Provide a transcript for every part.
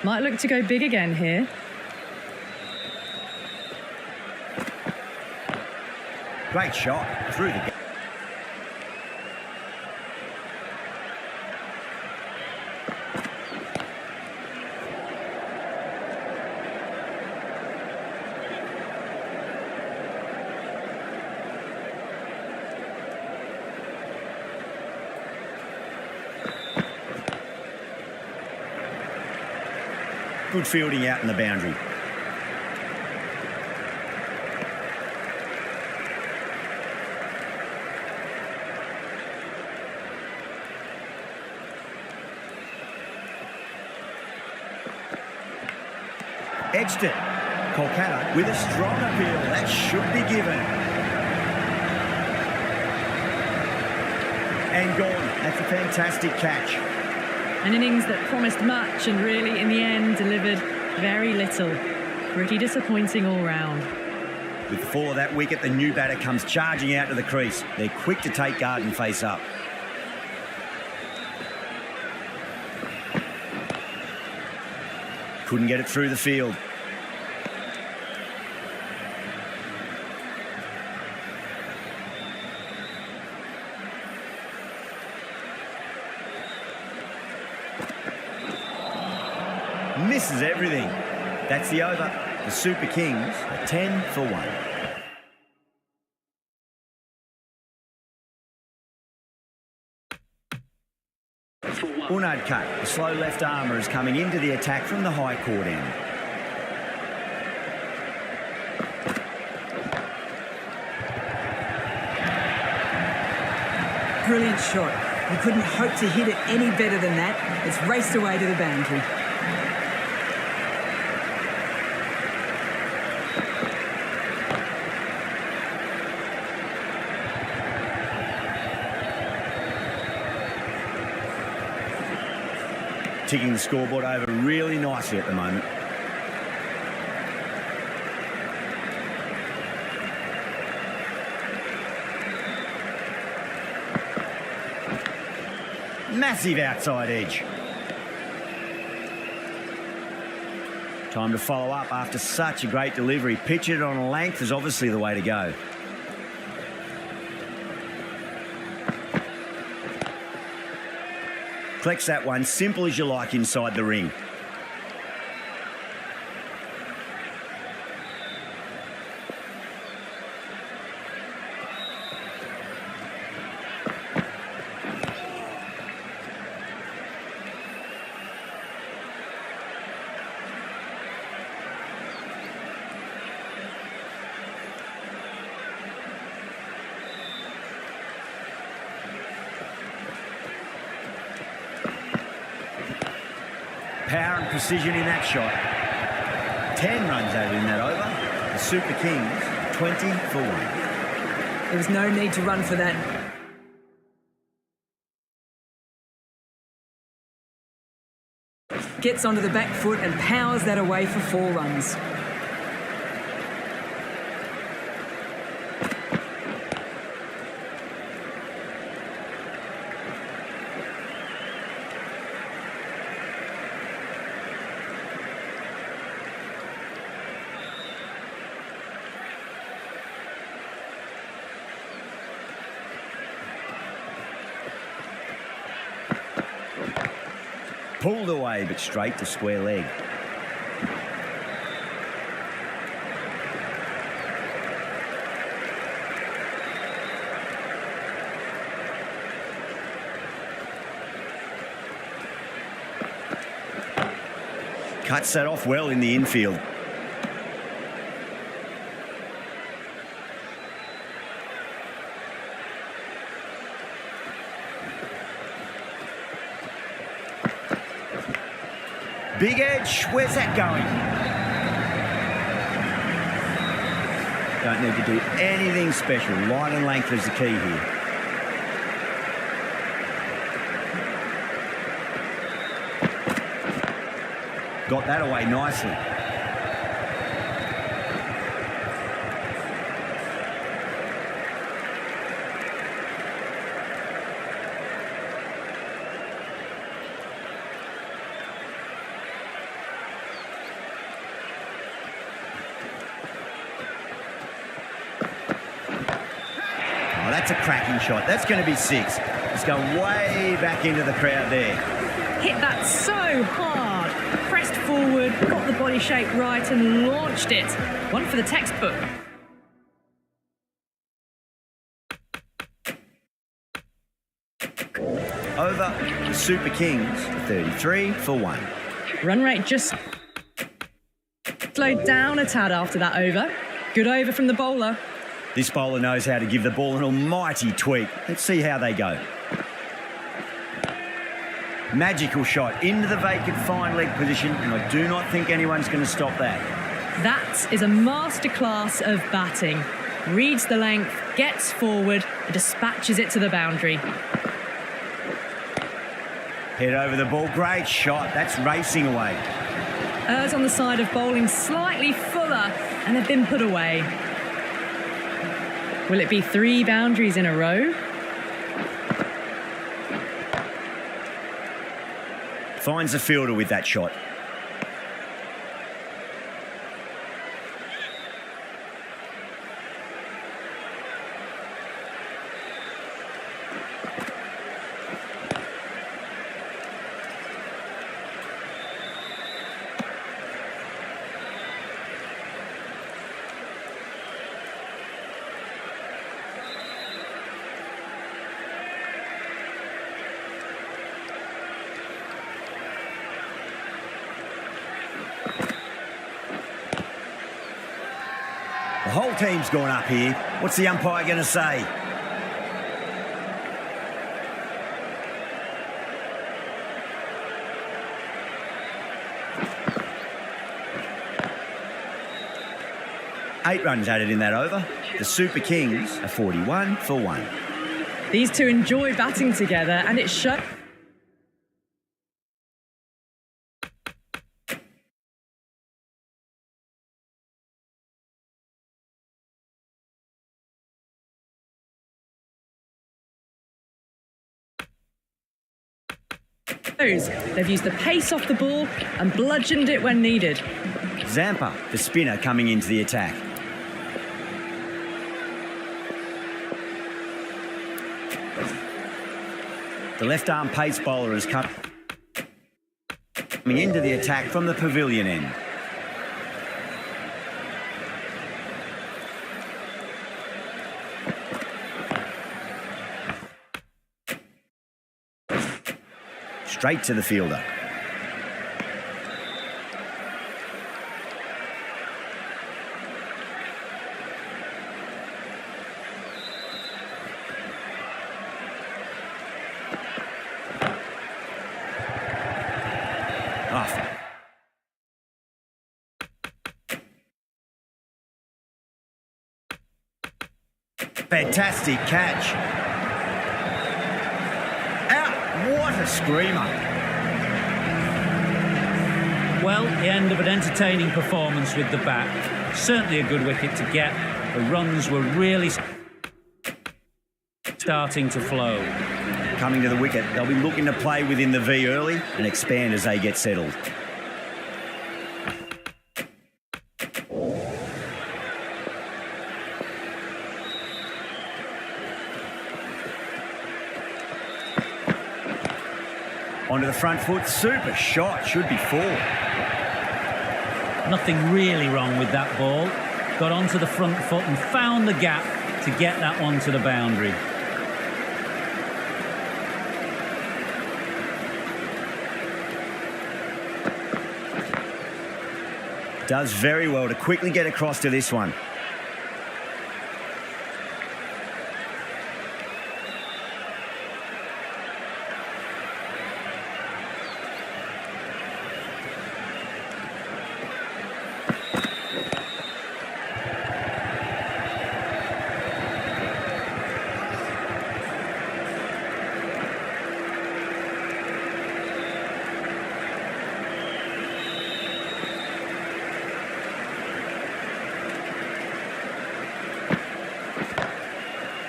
Might look to go big again here. Great shot through the gap. Good fielding out in the boundary. Edged it. Kolkata with a strong appeal. That should be given. And gone. That's a fantastic catch. An innings that promised much and really, in the end, delivered very little. Pretty disappointing all round. With the fall of that wicket, the new batter comes charging out to the crease. They're quick to take guard and face up. Couldn't get it through the field. Misses everything. That's the over. The Super Kings are 10 for 1. Unad cut. The slow left armour is coming into the attack from the high court end. Brilliant shot. You couldn't hope to hit it any better than that. It's raced away to the boundary. Ticking the scoreboard over really nicely at the moment. Massive outside edge. Time to follow up after such a great delivery. Pitch it on a length is obviously the way to go. Collects that one, simple as you like inside the ring. Power and precision in that shot. 10 runs added in that over. The Super Kings, 20 for 1. There was no need to run for that. Gets onto the back foot and powers that away for 4 runs. Pulled away, but straight to square leg. Cuts that off well in the infield. Big edge, where's that going? Don't need to do anything special. Line and length is the key here. Got that away nicely. that's a cracking shot. That's going to be 6. It's going way back into the crowd there. Hit that so hard. Pressed forward, got the body shape right and launched it. One for the textbook. Over, the Super Kings, 33 for 1. Run rate just slowed down a tad after that over. Good over from the bowler. This bowler knows how to give the ball an almighty tweak. Let's see how they go. Magical shot into the vacant fine leg position, and I do not think anyone's going to stop that. That is a masterclass of batting. Reads the length, gets forward, and dispatches it to the boundary. Head over the ball, great shot. That's racing away. Errs on the side of bowling slightly fuller, and they've been put away. Will it be 3 boundaries in a row? Finds the fielder with that shot. The whole team's gone up here. What's the umpire going to say? Eight runs added in that over. The Super Kings are 41 for 1. These two enjoy batting together, and it shows. They've used the pace off the ball and bludgeoned it when needed. Zampa, the spinner, coming into the attack. The left-arm pace bowler is coming into the attack from the pavilion end. Straight to the fielder. Off. Fantastic catch. What a screamer. Well, the end of an entertaining performance with the bat. Certainly a good wicket to get. The runs were really starting to flow. Coming to the wicket, they'll be looking to play within the V early and expand as they get settled. Onto the front foot, super shot, should be 4. Nothing really wrong with that ball. Got onto the front foot and found the gap to get that one to the boundary. Does very well to quickly get across to this one.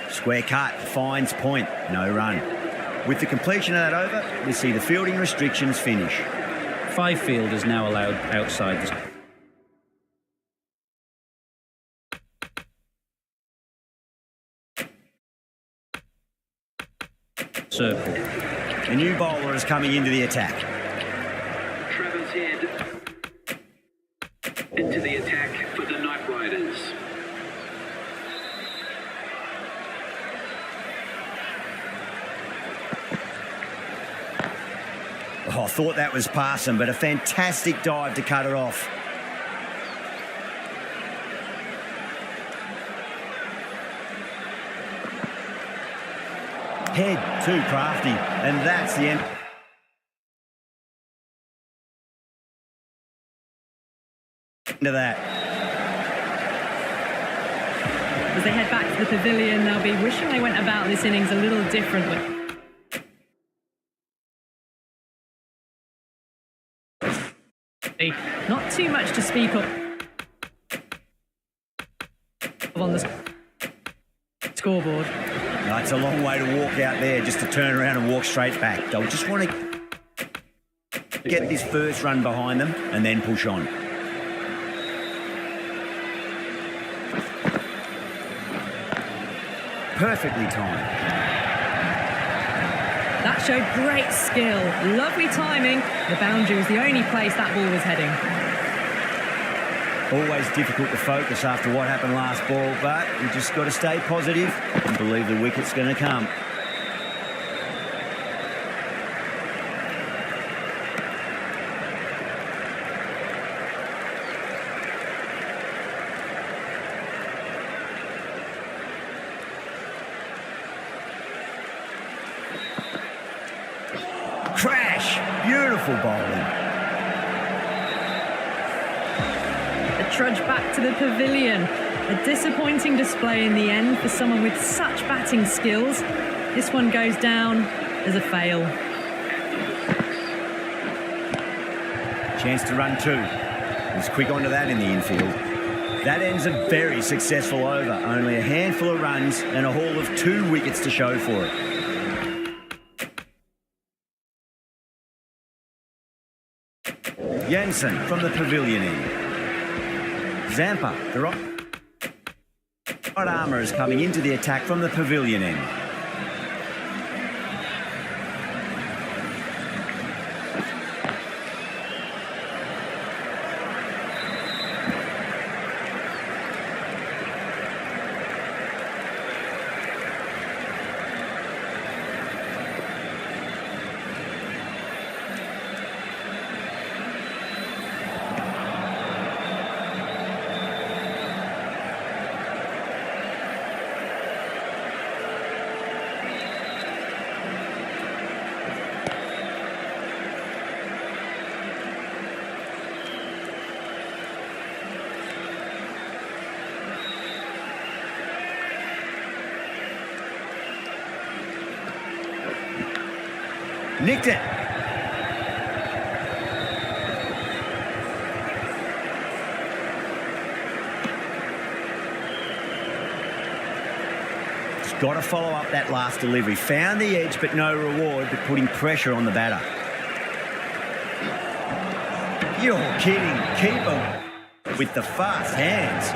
Square cut, finds point, no run. With the completion of that over, we see the fielding restrictions finish. 5 fielders now allowed outside the circle. A new bowler is coming into the attack. Trevor's Head into the attack for the Night Riders. Oh, I thought that was passing, but a fantastic dive to cut it off. Head too crafty, and that's the end. Into that. As they head back to the pavilion, they'll be wishing they went about this innings a little differently. Not too much to speak of on the scoreboard. No, it's a long way to walk out there just to turn around and walk straight back. They'll just want to get this first run behind them and then push on. Perfectly timed. That showed great skill, lovely timing. The boundary was the only place that ball was heading. Always difficult to focus after what happened last ball, but you just got to stay positive and believe the wicket's going to come. Crash! Beautiful bowling. A trudge back to the pavilion. A disappointing display in the end for someone with such batting skills. This one goes down as a fail. Chance to run two. He's quick onto that in the infield. That ends a very successful over. Only a handful of runs and a haul of 2 wickets to show for it. Jensen from the pavilion end. Zampa, the right armour is coming into the attack from the pavilion end. Nicked it. He's got to follow up that last delivery. Found the edge, but no reward, but putting pressure on the batter. You're kidding. Keeper with the fast hands.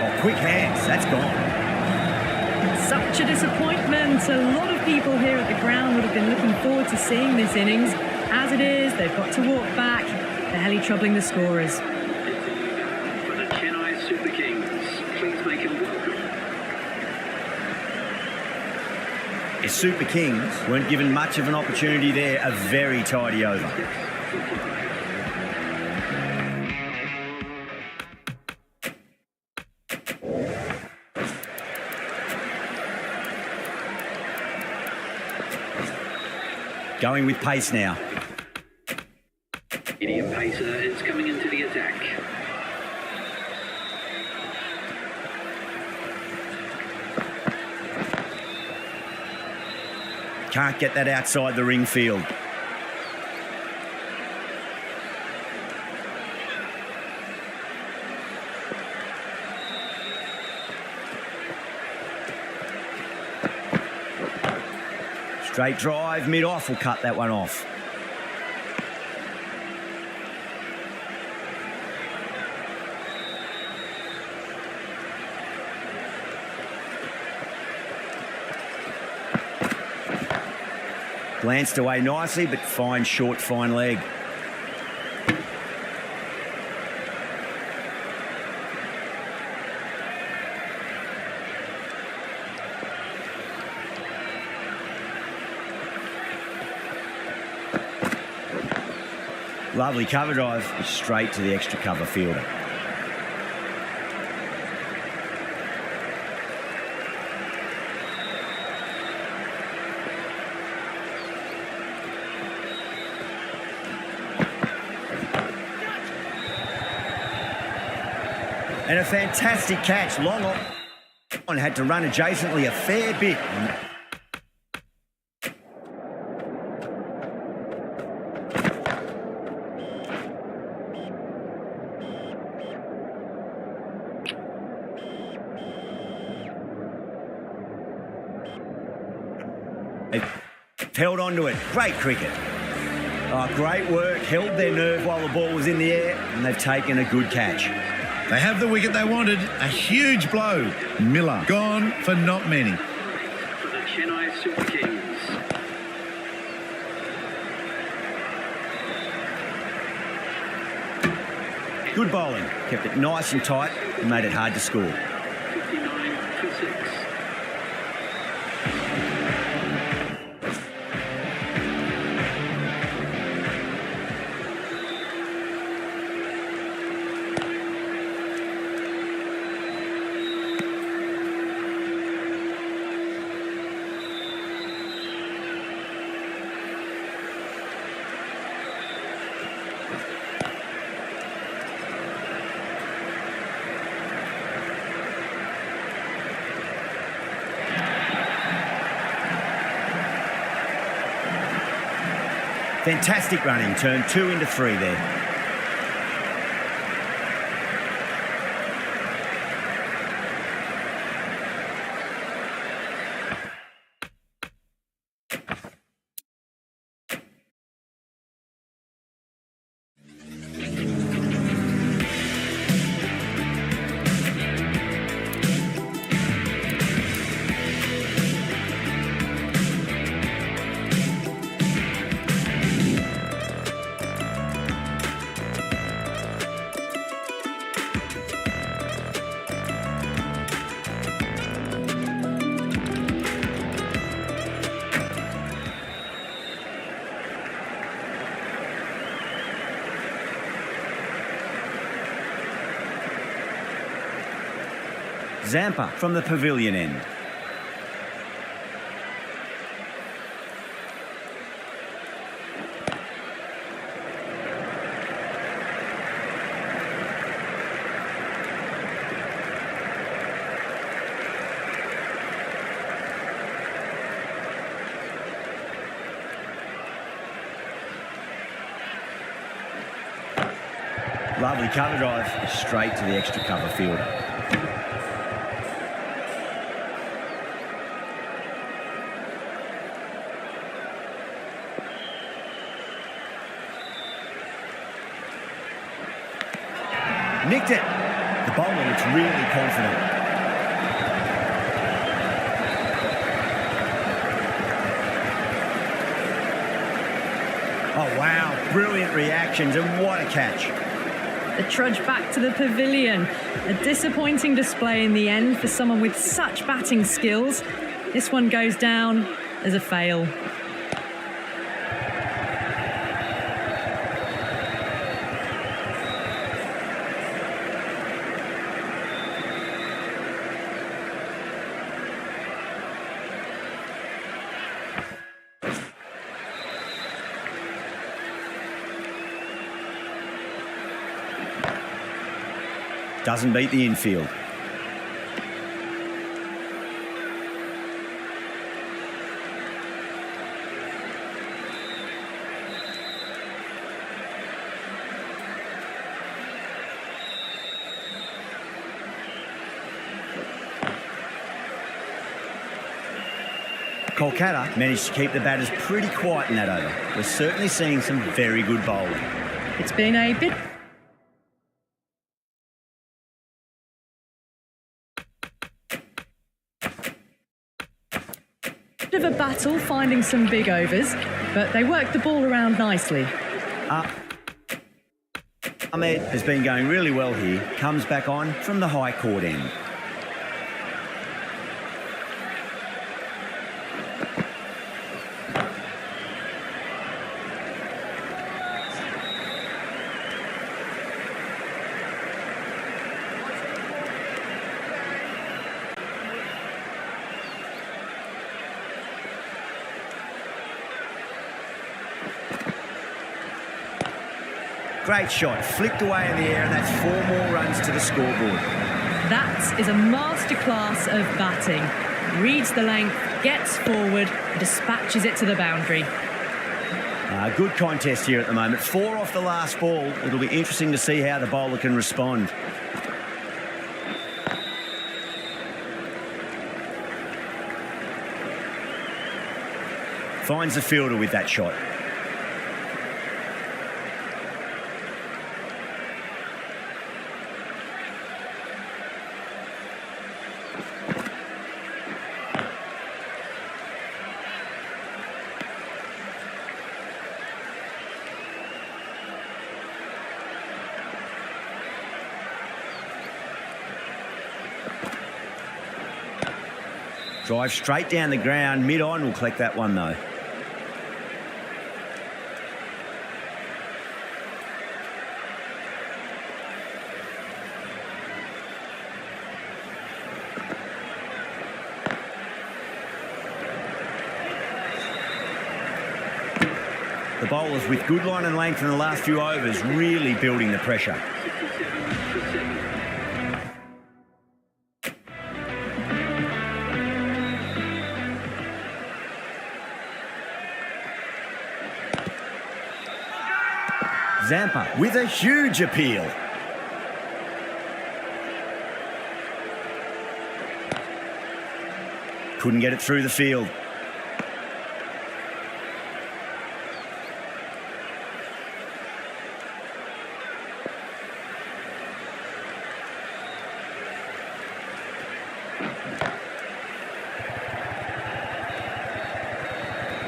Oh, quick hands. That's gone. Such a disappointment. A lot of people here at the ground would have been looking forward to seeing this innings. As it is, they've got to walk back, barely troubling the scorers. For the Chennai Super Kings, please make him welcome. The Super Kings weren't given much of an opportunity there. A very tidy over. Going with pace now. Medium pacer is coming into the attack. Can't get that outside the ring field. Straight drive, mid-off will cut that one off. Glanced away nicely, but fine short, fine leg. Lovely cover drive, straight to the extra cover fielder. And a fantastic catch. Long on had to run adjacently a fair bit. Held on to it. Great cricket. Oh, great work. Held their nerve while the ball was in the air, and they've taken a good catch. They have the wicket they wanted. A huge blow. Miller gone for not many. For the Chennai Super Kings. Good bowling. Kept it nice and tight and made it hard to score. 59 for 6. Fantastic running. Turned 2 into 3 there. Zampa from the pavilion end. Lovely cover drive, straight to the extra cover fielder. Nicked it. The bowler looks really confident. Oh, wow. Brilliant reactions, and what a catch. The trudge back to the pavilion. A disappointing display in the end for someone with such batting skills. This one goes down as a fail. Doesn't beat the infield. Kolkata managed to keep the batters pretty quiet in that over. We're certainly seeing some very good bowling. It's been a bit Bit of a battle finding some big overs, but they worked the ball around nicely. Ahmed has been going really well here. Comes back on from the high court end. Great shot, flicked away in the air, and that's 4 more runs to the scoreboard. That is a masterclass of batting. Reads the length, gets forward, dispatches it to the boundary. Good contest here at the moment. 4 off the last ball. It'll be interesting to see how the bowler can respond. Finds the fielder with that shot. Drive straight down the ground. Mid-on will collect that one, though. The bowlers with good line and length in the last few overs really building the pressure. Zampa with a huge appeal. Couldn't get it through the field.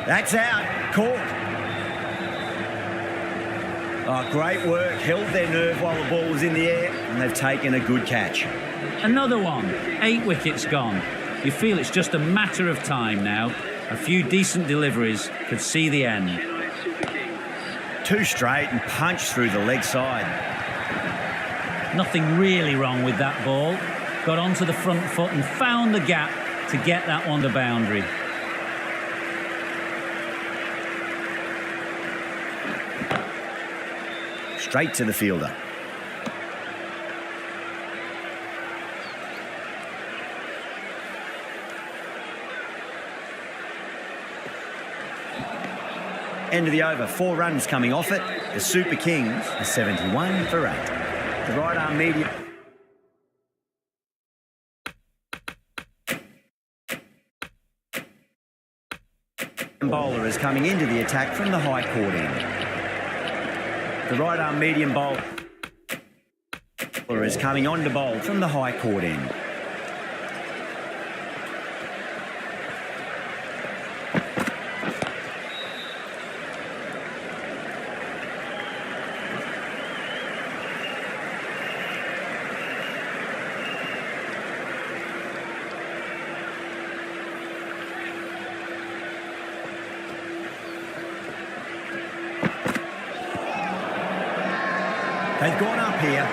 That's out. Caught. Oh, great work. Held their nerve while the ball was in the air, and they've taken a good catch. Another one. 8 wickets gone. You feel it's just a matter of time now. A few decent deliveries could see the end. Chennai Super Kings. 2 straight and punched through the leg side. Nothing really wrong with that ball. Got onto the front foot and found the gap to get that one to boundary. Straight to the fielder. End of the over. 4 runs coming off it. The Super Kings are 71 for 8. The right arm medium. Bowler is coming into the attack from the high court end. The right arm medium bowler is coming on to bowl from the high court end. They've gone up here.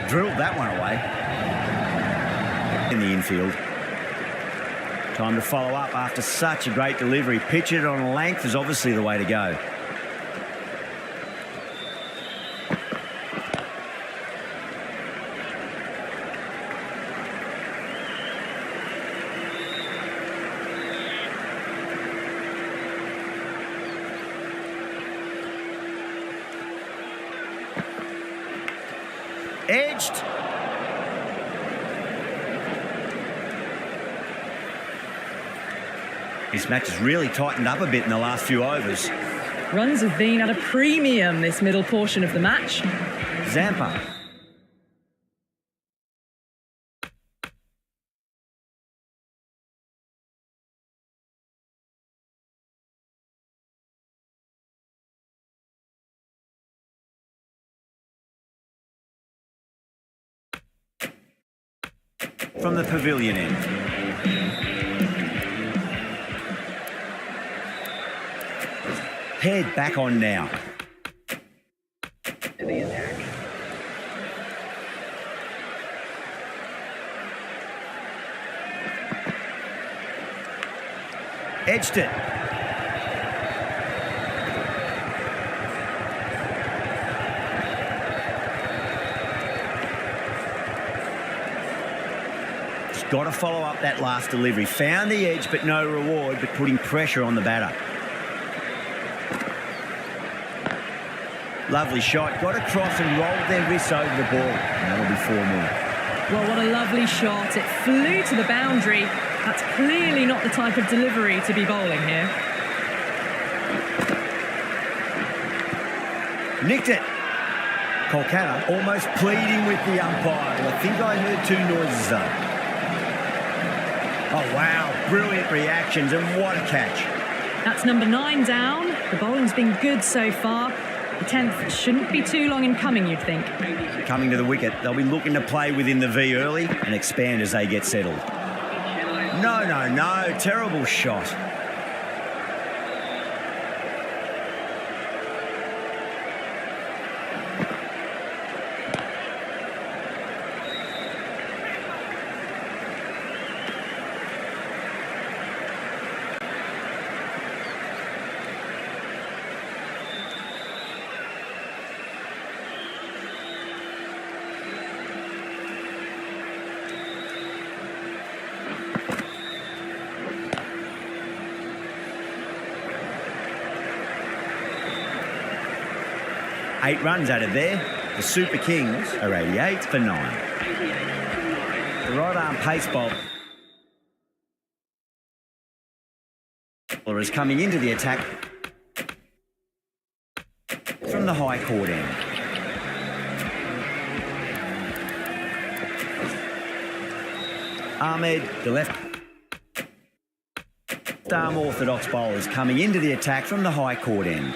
Drilled that one away in the infield. Time to follow up after such a great delivery. Pitch it on length is obviously the way to go. Edged. This match has really tightened up a bit in the last few overs. Runs have been at a premium this middle portion of the match. Zampa. From the pavilion end. Head back on now. In the attack. Edged it. Just got to follow up that last delivery. Found the edge, but no reward, but putting pressure on the batter. Lovely shot. Got across and rolled their wrists over the ball. And that'll be 4 more. Well, what a lovely shot. It flew to the boundary. That's clearly not the type of delivery to be bowling here. Nicked it. Kolkata almost pleading with the umpire. I think I heard 2 noises though. Oh, wow. Brilliant reactions and what a catch. That's number 9 down. The bowling's been good so far. The 10th shouldn't be too long in coming, you'd think. Coming to the wicket, they'll be looking to play within the V early and expand as they get settled. No, no, no. Terrible shot. Eight runs added there. The Super Kings are 88 for 9. The right arm pace bowler is coming into the attack from the high court end. Ahmed, the left arm orthodox bowler, is coming into the attack from the high court end.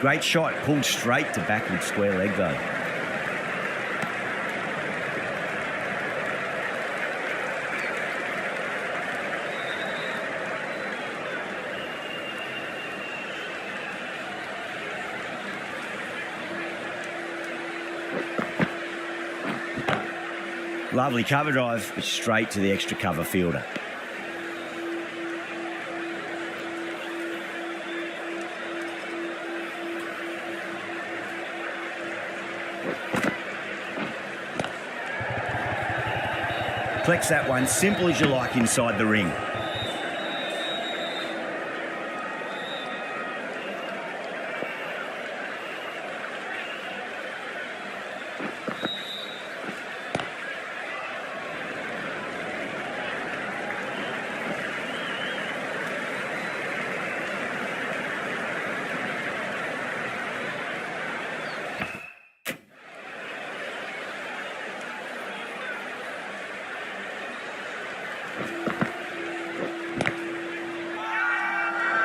Great shot, pulled straight to backward square leg though. Lovely cover drive, but straight to the extra cover fielder. Flex that one, simple as you like inside the ring.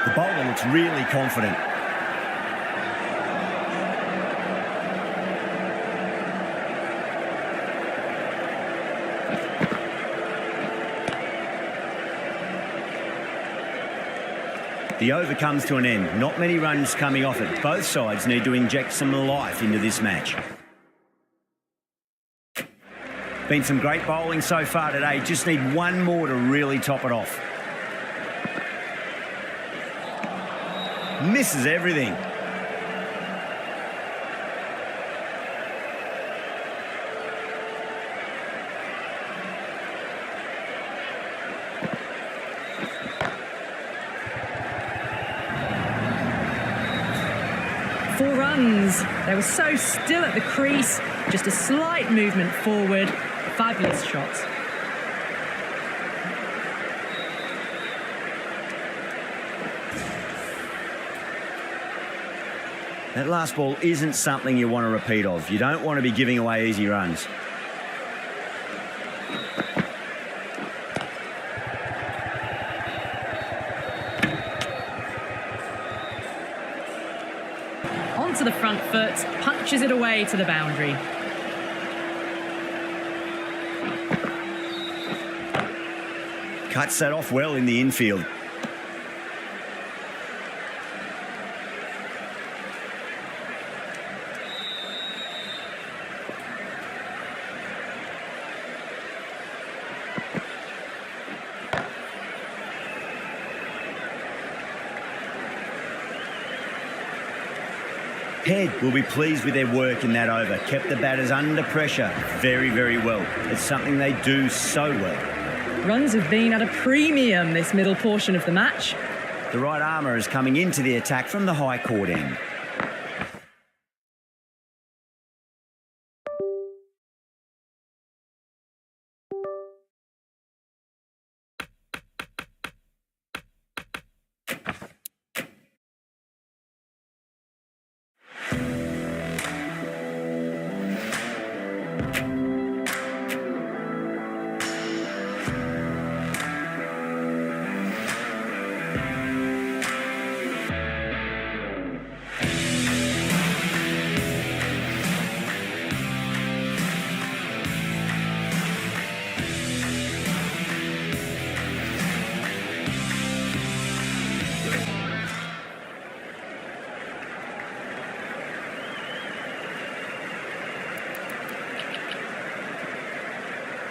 The bowler looks really confident. The over comes to an end. Not many runs coming off it. Both sides need to inject some life into this match. Been some great bowling so far today. Just need one more to really top it off. Misses everything. 4 runs. They were so still at the crease, just a slight movement forward. Fabulous shot. That last ball isn't something you want to repeat of. You don't want to be giving away easy runs. Onto the front foot, punches it away to the boundary. Cuts that off well in the infield. Head will be pleased with their work in that over. Kept the batters under pressure very, very well. It's something they do so well. Runs have been at a premium this middle portion of the match. The right armour is coming into the attack from the high court end.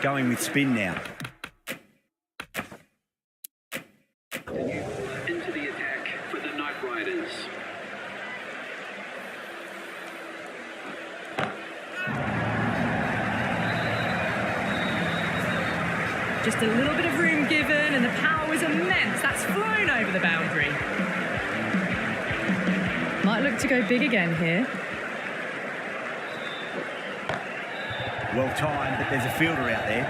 Going with spin now. Into the attack for the Night Riders. Just a little bit of room given and the power was immense. That's flown over the boundary. Might look to go big again here. Well timed, but there's a fielder out there.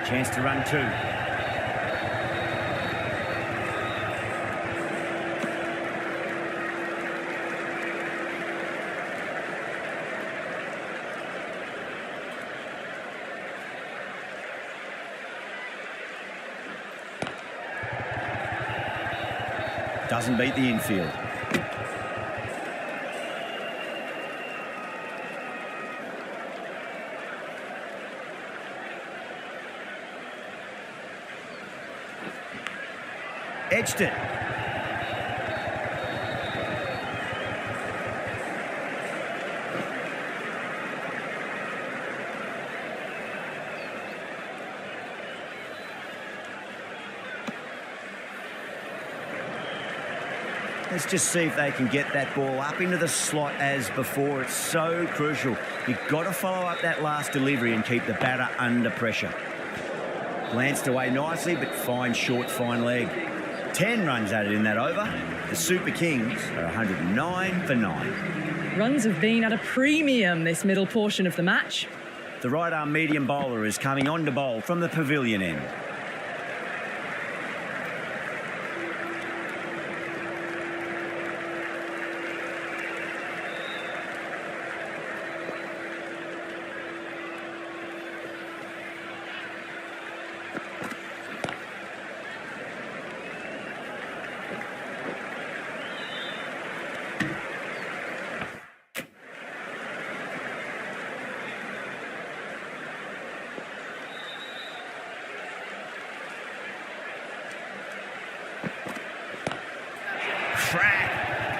Chance to run 2. Doesn't beat the infield. Edged it. Let's just see if they can get that ball up into the slot as before. It's so crucial. You've got to follow up that last delivery and keep the batter under pressure. Glanced away nicely, but fine short, fine leg. 10 runs added in that over. The Super Kings are 109 for 9. Runs have been at a premium this middle portion of the match. The right arm medium bowler is coming on to bowl from the pavilion end. Crack!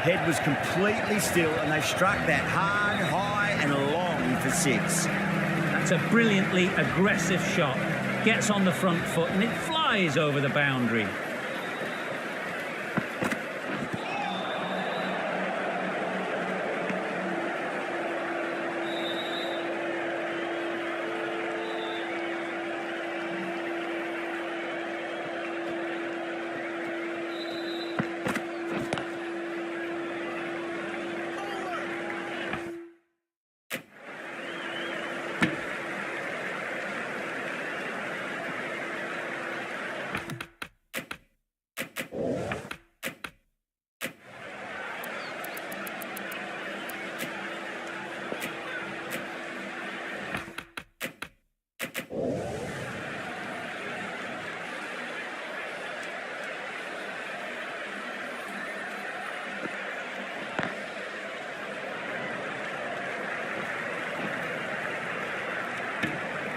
Head was completely still and they struck that hard, high and long for 6. That's a brilliantly aggressive shot. Gets on the front foot and it flies over the boundary.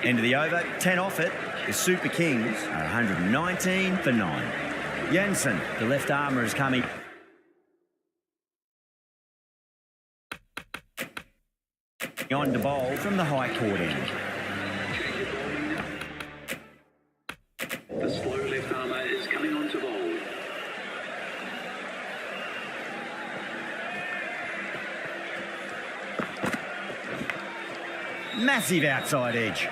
End of the over, 10 off it. The Super Kings are 119 for 9. Jensen, the left armour, is coming. On to bowl from the high court end. The slow left armour is coming on to bowl. Massive outside edge.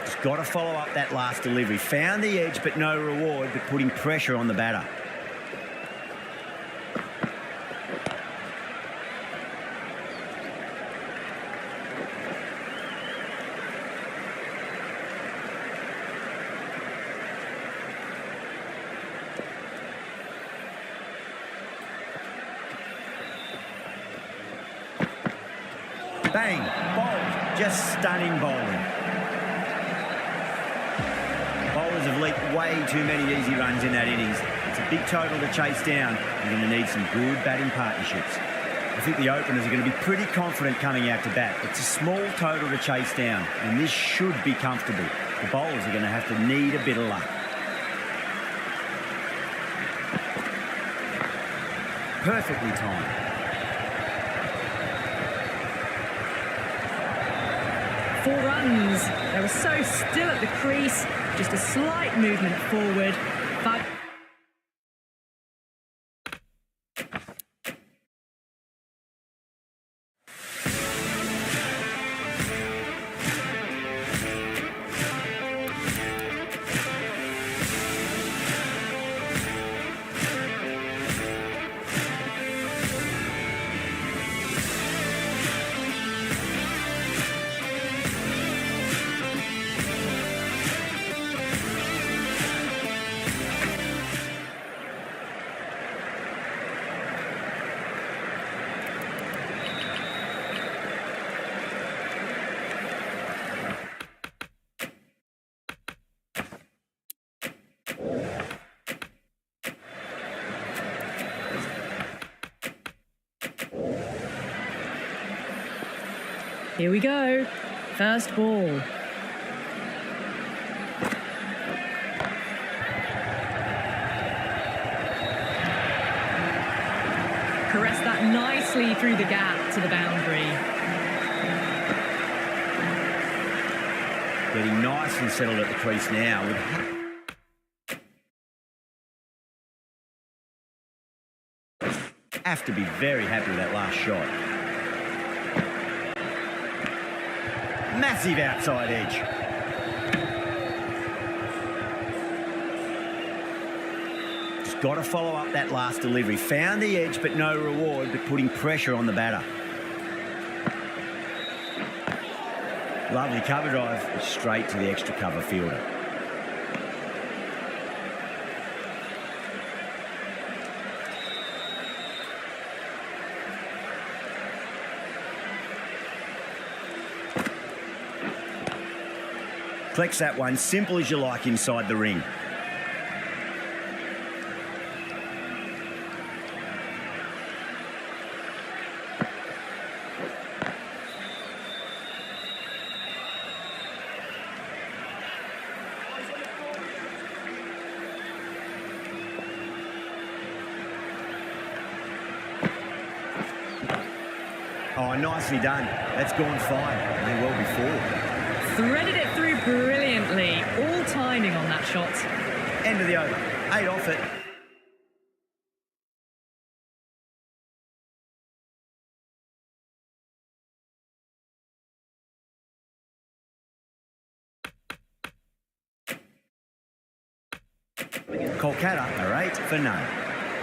Just got to follow up that last delivery. Found the edge, but no reward, but putting pressure on the batter. Bang, bowled, just stunning bowling. Bowlers have leaked way too many easy runs in that innings. It's a big total to chase down. You're going to need some good batting partnerships. I think the openers are going to be pretty confident coming out to bat. It's a small total to chase down, and this should be comfortable. The bowlers are going to have to need a bit of luck. Perfectly timed. Four runs. They were so still at the crease. Just a slight movement forward. But here we go. First ball. Caressed that nicely through the gap to the boundary. Getting nice and settled at the crease now. Have to be very happy with that last shot. Massive outside edge. Just got to follow up that last delivery. Found the edge, but no reward, but putting pressure on the batter. Lovely cover drive, straight to the extra cover fielder. Collects that one, simple as you like inside the ring. Oh, nicely done. That's gone fine. May well before. Threaded it through brilliantly. All timing on that shot. End of the over. 8 off it. Kolkata are 8 for none.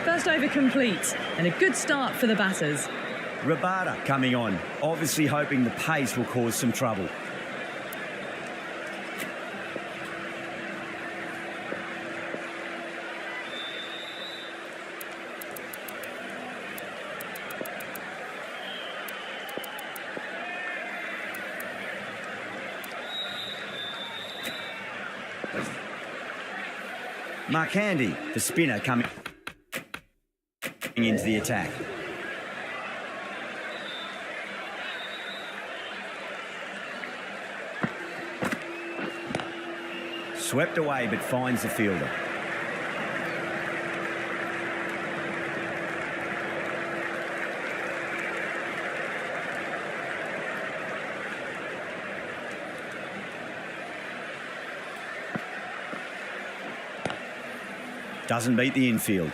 First over complete and a good start for the batters. Rabada coming on, obviously hoping the pace will cause some trouble. Markandi, the spinner, coming into the attack. Swept away but finds the fielder. Doesn't beat the infield.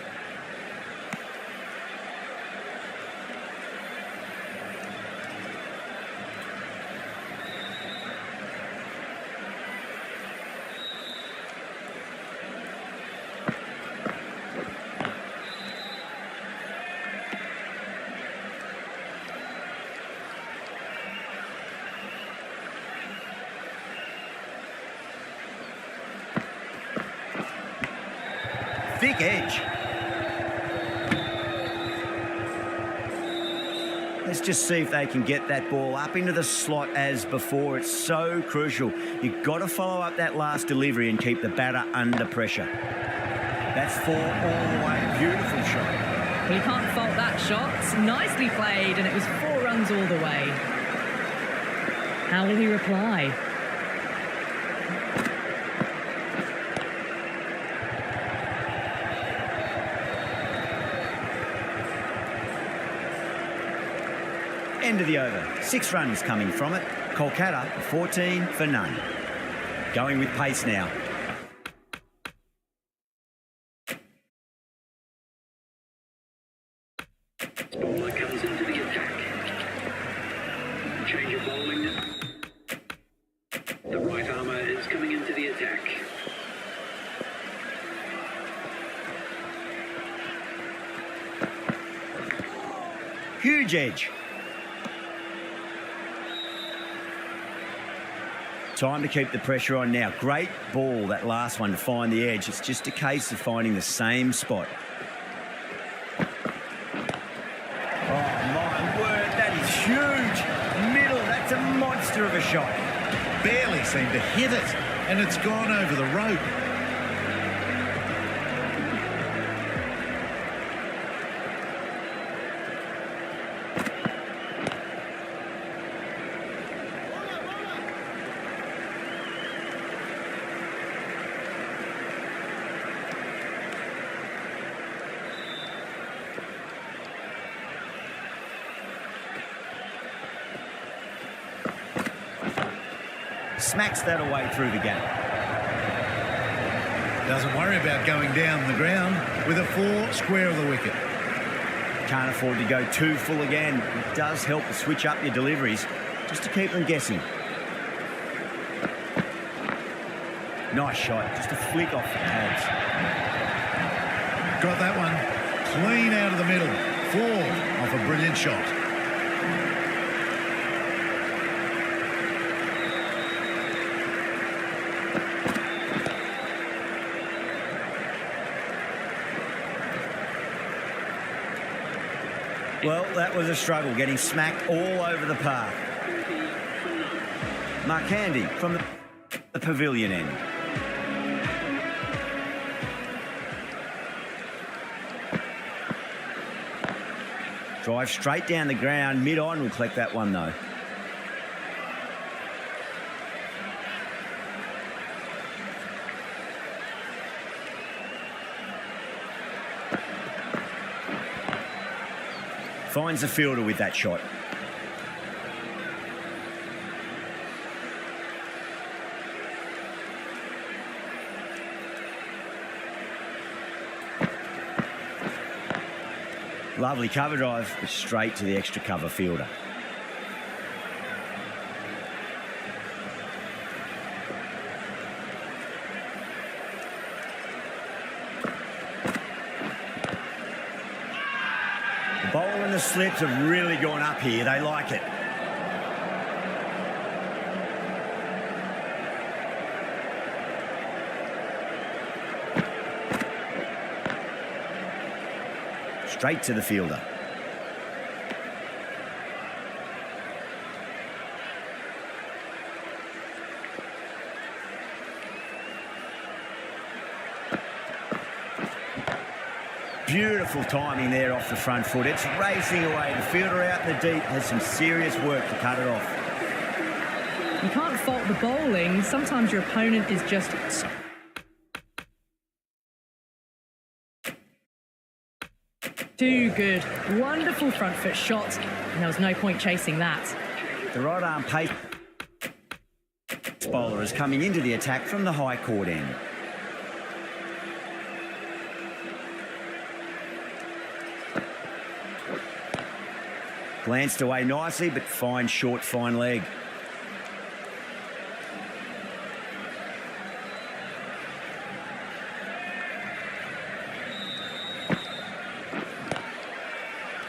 Thick edge. Let's just see if they can get that ball up into the slot as before. It's so crucial. You've got to follow up that last delivery and keep the batter under pressure. That's 4 all the way. Beautiful shot. Well, you can't fault that shot. Nicely played, and it was 4 runs all the way. How will he reply? End of the over. 6 runs coming from it. Kolkata 14 for none. Going with pace now. Bowler comes into the attack. Change of bowling. The right armour is coming into the attack. Huge edge. Time to keep the pressure on now. Great ball, that last one, to find the edge. It's just a case of finding the same spot. Oh, my word, that is huge. Middle, that's a monster of a shot. Barely seemed to hit it, and it's gone over the rope. Smacks that away through the gap. Doesn't worry about going down the ground with a 4 square of the wicket. Can't afford to go too full again. It does help to switch up your deliveries just to keep them guessing. Nice shot, just a flick off the pads. Got that one clean out of the middle. 4 off a brilliant shot. Well, that was a struggle, getting smacked all over the park. Mark Handy from the pavilion end. Drive straight down the ground, mid-on will collect that one though. Finds the fielder with that shot. Lovely cover drive, but straight to the extra cover fielder. The bowl and the slips have really gone up here. They like it. Straight to the fielder. Beautiful timing there off the front foot. It's racing away. The fielder out in the deep has some serious work to cut it off. You can't fault the bowling. Sometimes your opponent is just Too good. Wonderful front foot shot. And there was no point chasing that. The right arm pace bowler is coming into the attack from the high court end. Glanced away nicely, but fine short, fine leg.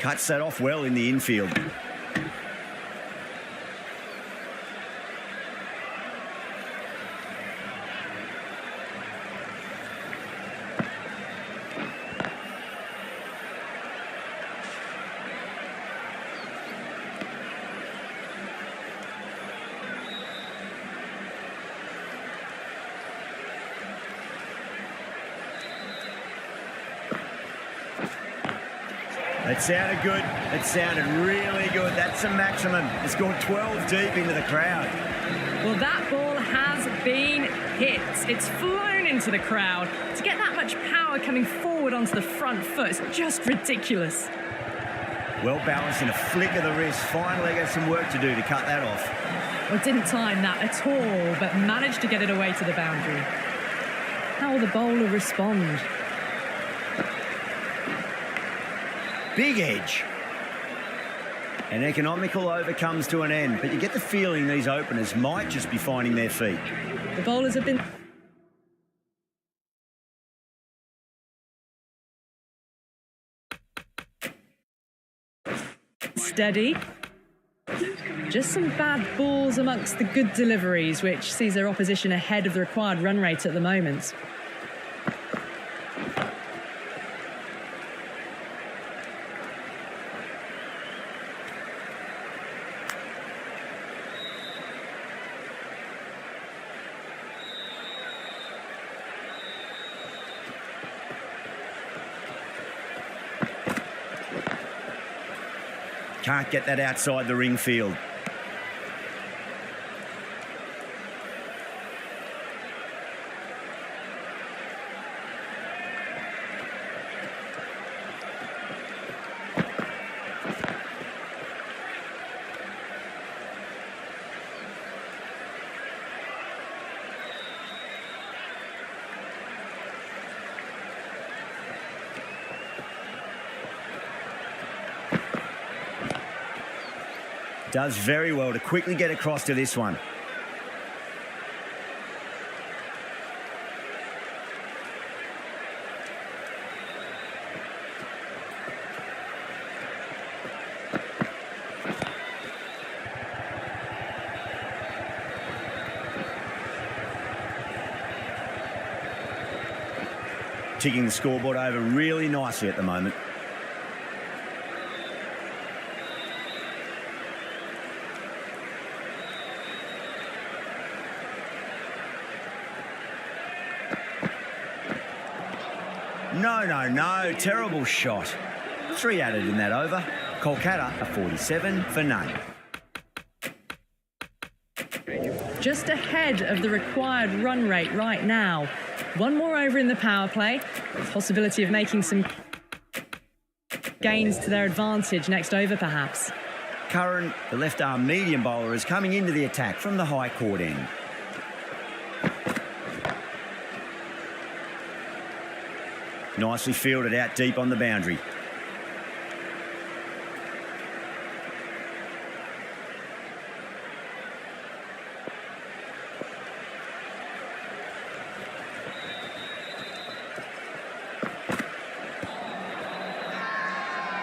Cuts that off well in the infield. It sounded good. It sounded really good. That's a maximum. It's gone 12 deep into the crowd. Well, that ball has been hit. It's flown into the crowd. To get that much power coming forward onto the front foot is just ridiculous. Well balanced in a flick of the wrist. Finally got some work to do to cut that off. Well, didn't time that at all, but managed to get it away to the boundary. How will the bowler respond? Big edge. An economical over comes to an end, but you get the feeling these openers might just be finding their feet. The bowlers have been steady. Just some bad balls amongst the good deliveries, which sees their opposition ahead of the required run rate at the moment. Can't get that outside the ring field. Does very well to quickly get across to this one. Ticking the scoreboard over really nicely at the moment. No. Terrible shot. 3 added in that over. Kolkata a 47 for none. Just ahead of the required run rate right now. One more over in the power play. Possibility of making some gains to their advantage next over, perhaps. Curran, the left-arm medium bowler, is coming into the attack from the high court end. Nicely fielded out deep on the boundary.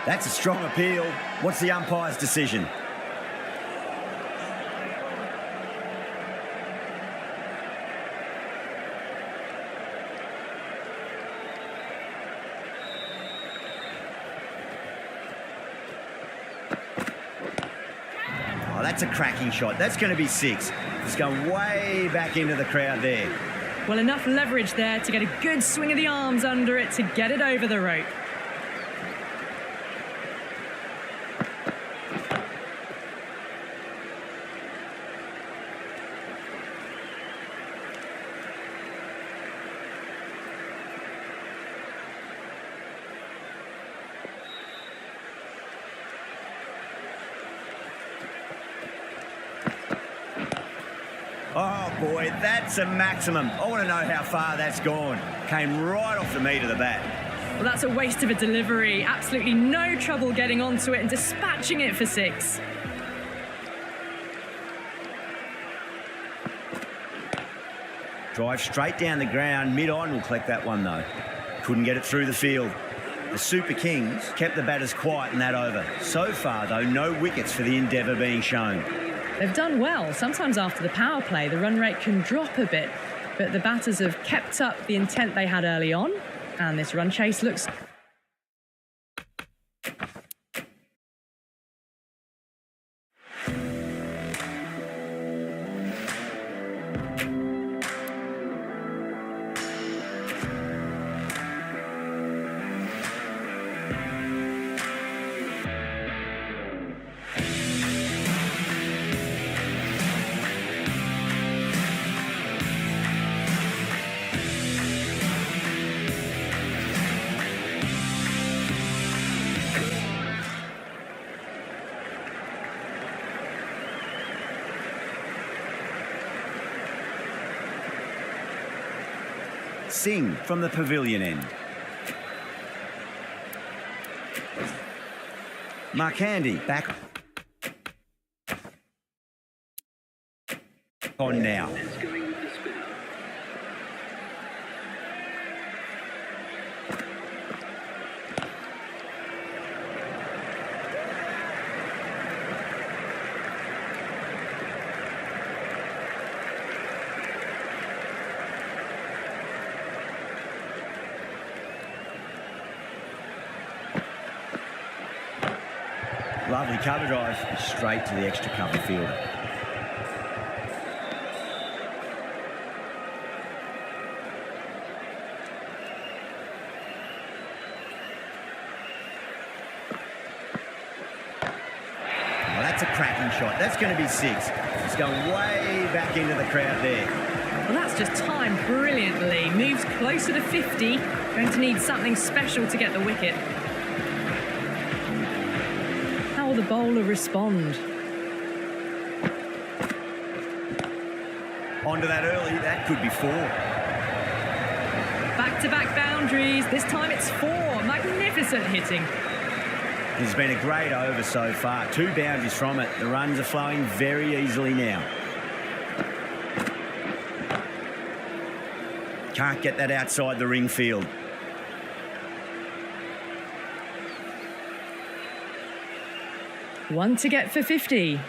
That's a strong appeal. What's the umpire's decision? Oh, that's a cracking shot. That's going to be 6. It's going way back into the crowd there. Well, enough leverage there to get a good swing of the arms under it to get it over the rope. boy, that's a maximum. I want to know how far that's gone. Came right off the meat of the bat. Well, that's a waste of a delivery. Absolutely no trouble getting onto it and dispatching it for 6. Drive straight down the ground. Mid-on will collect that one, though. Couldn't get it through the field. The Super Kings kept the batters quiet in that over. So far, though, no wickets for the endeavour being shown. They've done well. Sometimes after the power play, the run rate can drop a bit, but the batters have kept up the intent they had early on, and this run chase looks... Singh from the pavilion end. Markandi back on now. Let's going with the spinner. Lovely cover drive, straight to the extra cover fielder. Well, that's a cracking shot. That's going to be 6. It's going way back into the crowd there. Well, that's just timed brilliantly. Moves closer to 50. Going to need something special to get the wicket. How will the bowler respond? Onto that early, that could be 4. Back-to-back boundaries. This time it's 4. Magnificent hitting. It's been a great over so far. 2 boundaries from it. The runs are flowing very easily now. Can't get that outside the ring field. One to get for 50.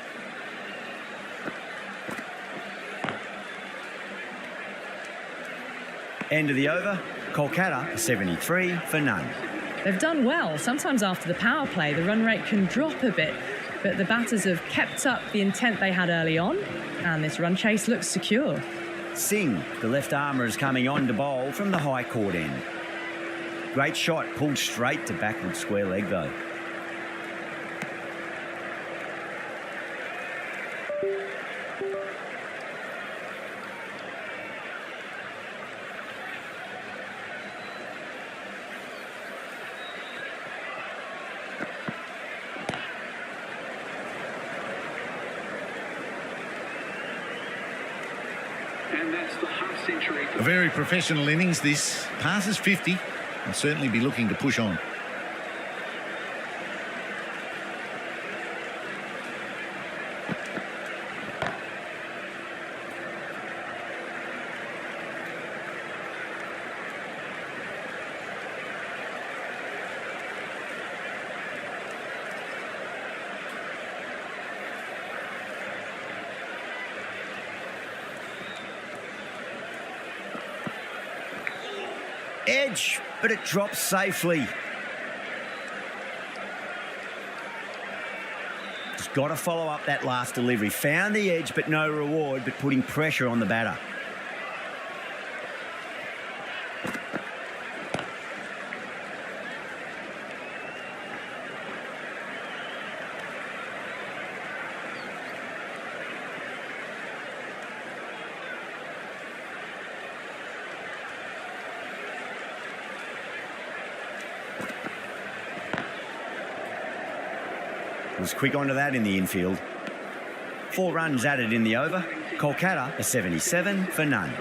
End of the over. Kolkata 73 for none. They've done well. Sometimes after the power play, the run rate can drop a bit, but the batters have kept up the intent they had early on, and this run chase looks secure. Singh, the left armour, is coming on to bowl from the high court end. Great shot, pulled straight to backward square leg though. And that's the half century. A very professional innings this. Passes 50 and certainly be looking to push on. Edge, but it drops safely. Just got to follow up that last delivery. Found the edge, but no reward, but putting pressure on the batter. Was quick onto that in the infield. 4 runs added in the over. Kolkata a 77 for none.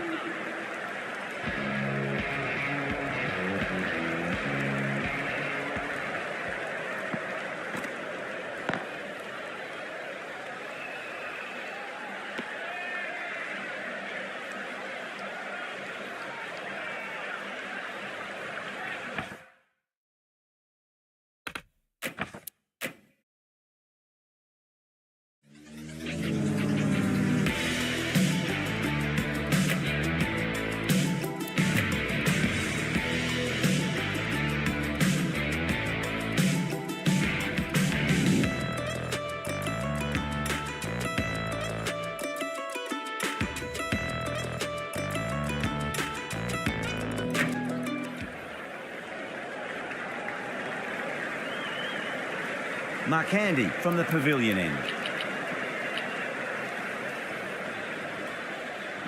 Markandi from the pavilion end.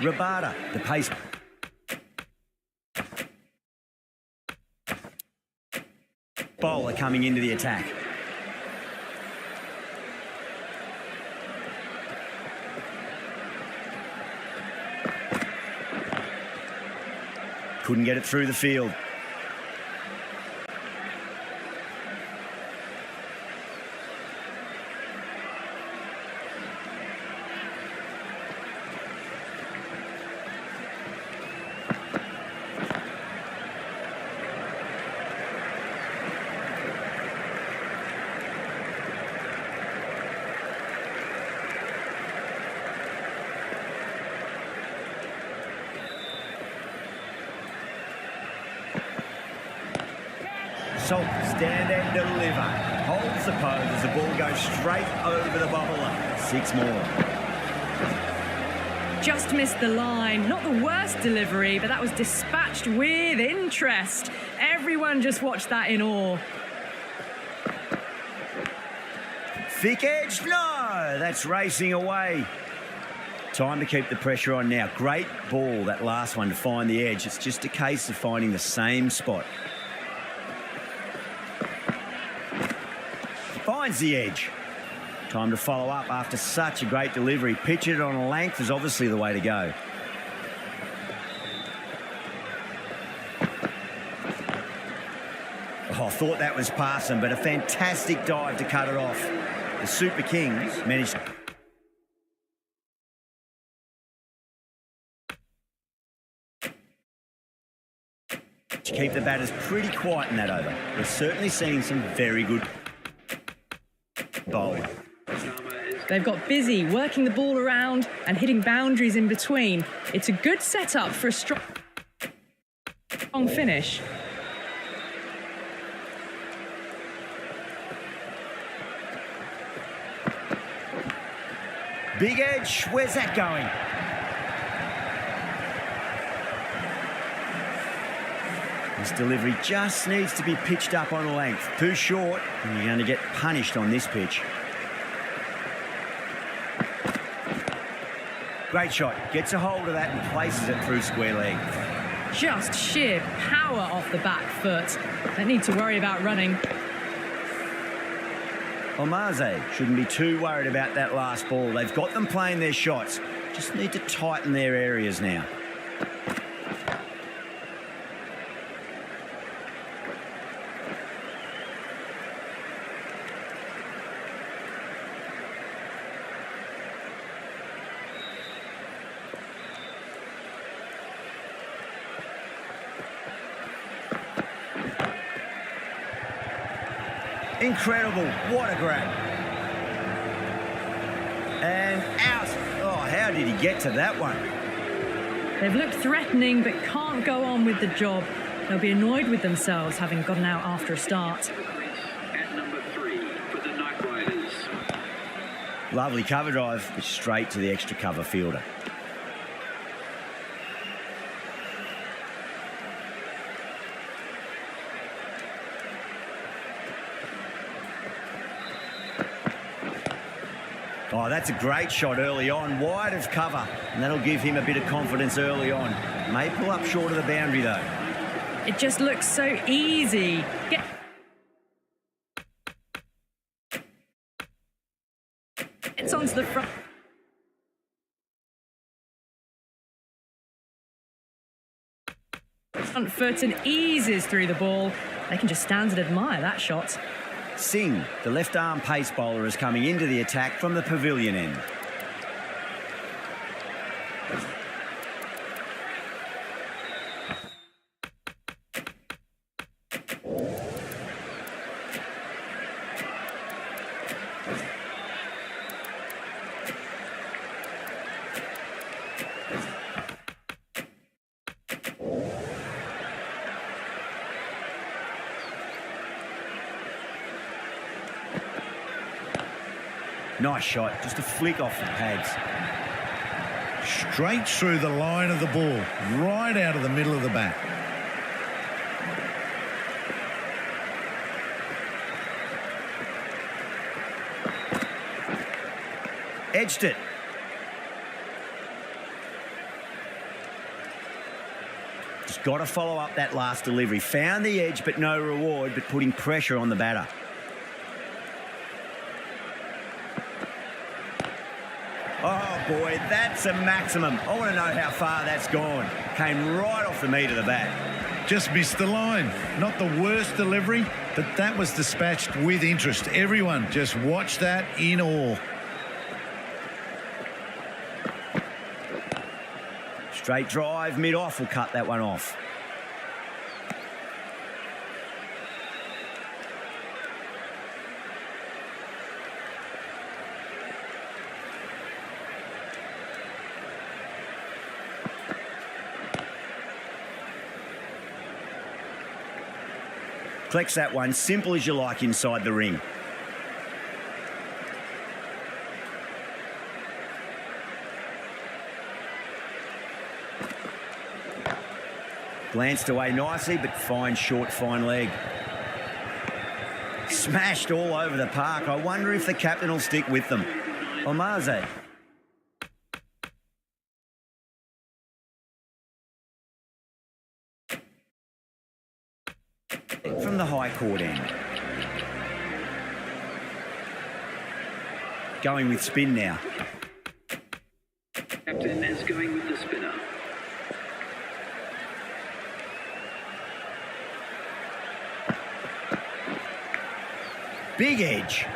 Rabada, the pace. Bowler coming into the attack. Couldn't get it through the field. Salt, stand and deliver. Holds the pose as the ball goes straight over the bubbler. 6 more. Just missed the line. Not the worst delivery, but that was dispatched with interest. Everyone just watched that in awe. Thick edge, no, that's racing away. Time to keep the pressure on now. Great ball, that last one, to find the edge. It's just a case of finding the same spot. Finds the edge. Time to follow up after such a great delivery. Pitch it on a length is obviously the way to go. Oh, I thought that was passing, but a fantastic dive to cut it off. The Super Kings managed to keep the batters pretty quiet in that over. We're certainly seeing some very good bowling. They've got busy working the ball around and hitting boundaries in between. It's a good setup for a strong finish. Big edge, where's that going? This delivery just needs to be pitched up on a length. Too short, and you're going to get punished on this pitch. Great shot. Gets a hold of that and places it through square leg. Just sheer power off the back foot. Don't need to worry about running. Omaze shouldn't be too worried about that last ball. They've got them playing their shots. Just need to tighten their areas now. Incredible. What a grab. And out. Oh, how did he get to that one? They've looked threatening but can't go on with the job. They'll be annoyed with themselves having gotten out after a start. At number 3 for the Night Riders. Lovely cover drive, but straight to the extra cover fielder. Oh, that's a great shot early on, wide of cover, and that'll give him a bit of confidence early on. May pull up short of the boundary, though. It just looks so easy. It's onto the front. front foot and eases through the ball. They can just stand and admire that shot. Singh, the left-arm pace bowler, is coming into the attack from the pavilion end. Nice shot, just a flick off the pads. Straight through the line of the ball, right out of the middle of the bat. Edged it. Just got to follow up that last delivery. Found the edge, but no reward, but putting pressure on the batter. Oh, boy, that's a maximum. I want to know how far that's gone. Came right off the meat of the bat. Just missed the line. Not the worst delivery, but that was dispatched with interest. Everyone just watched that in awe. Straight drive, mid-off will cut that one off. Collects that one, simple as you like inside the ring. Glanced away nicely, but fine short, fine leg. Smashed all over the park. I wonder if the captain will stick with them. Omaze. From the high court end. Going with spin now. Captain is going with the spinner. Big edge.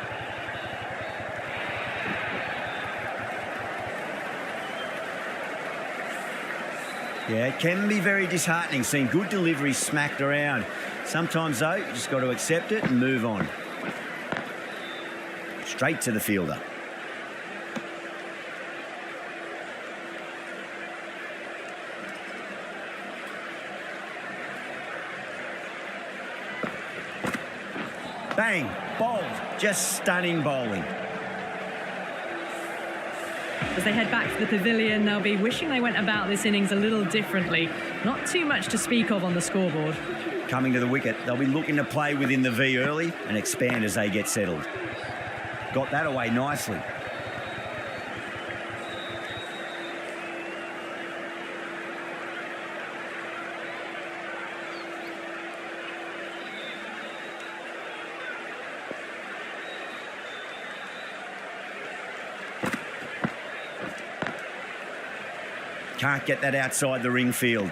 Yeah, it can be very disheartening seeing good deliveries smacked around. Sometimes, though, you just got to accept it and move on. Straight to the fielder. Bang, bowled, just stunning bowling. As they head back to the pavilion, they'll be wishing they went about this innings a little differently. Not too much to speak of on the scoreboard. Coming to the wicket, they'll be looking to play within the V early and expand as they get settled. Got that away nicely. Can't get that outside the ring field.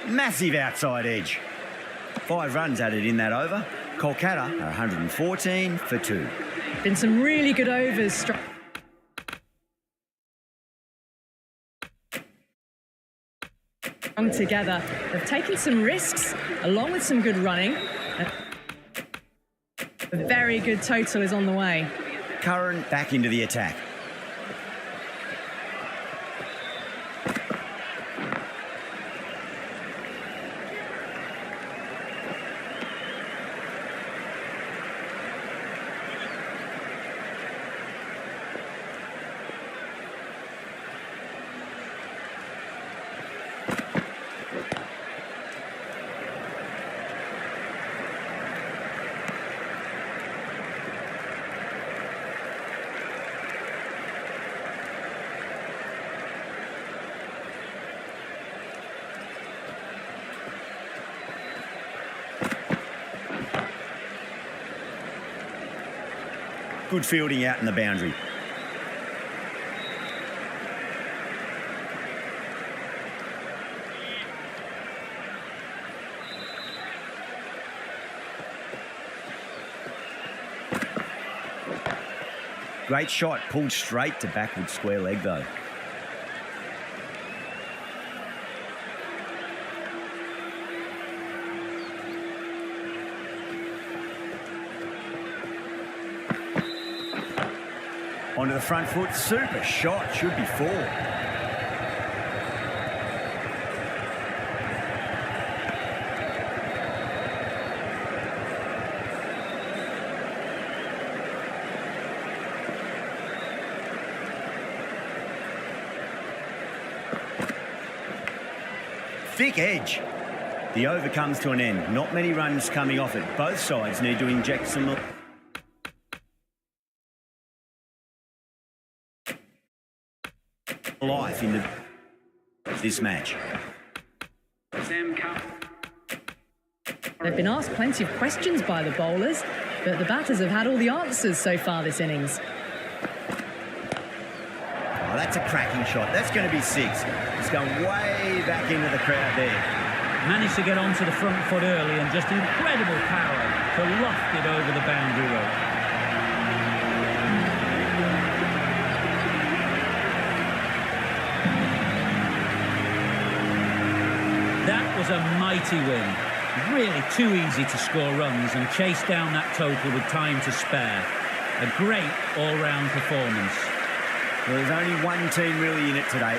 Massive outside edge. 5 runs added in that over. Kolkata are 114 for 2. Been some really good overs. Together. They've taken some risks along with some good running. A very good total is on the way. Curran back into the attack. Good fielding out in the boundary. Great shot, pulled straight to backward square leg though. Onto the front foot, super shot, should be 4. Thick edge. The over comes to an end. Not many runs coming off it. Both sides need to inject some life into this match. Sam Cup. They've been asked plenty of questions by the bowlers, but the batters have had all the answers so far this innings. Oh, that's a cracking shot. That's going to be 6. It's going way back into the crowd there. Managed to get onto the front foot early and just incredible power to loft it over the boundary rope. That was a mighty win. Really too easy to score runs and chase down that total with time to spare. A great all-round performance. Well, there's only one team really in it today,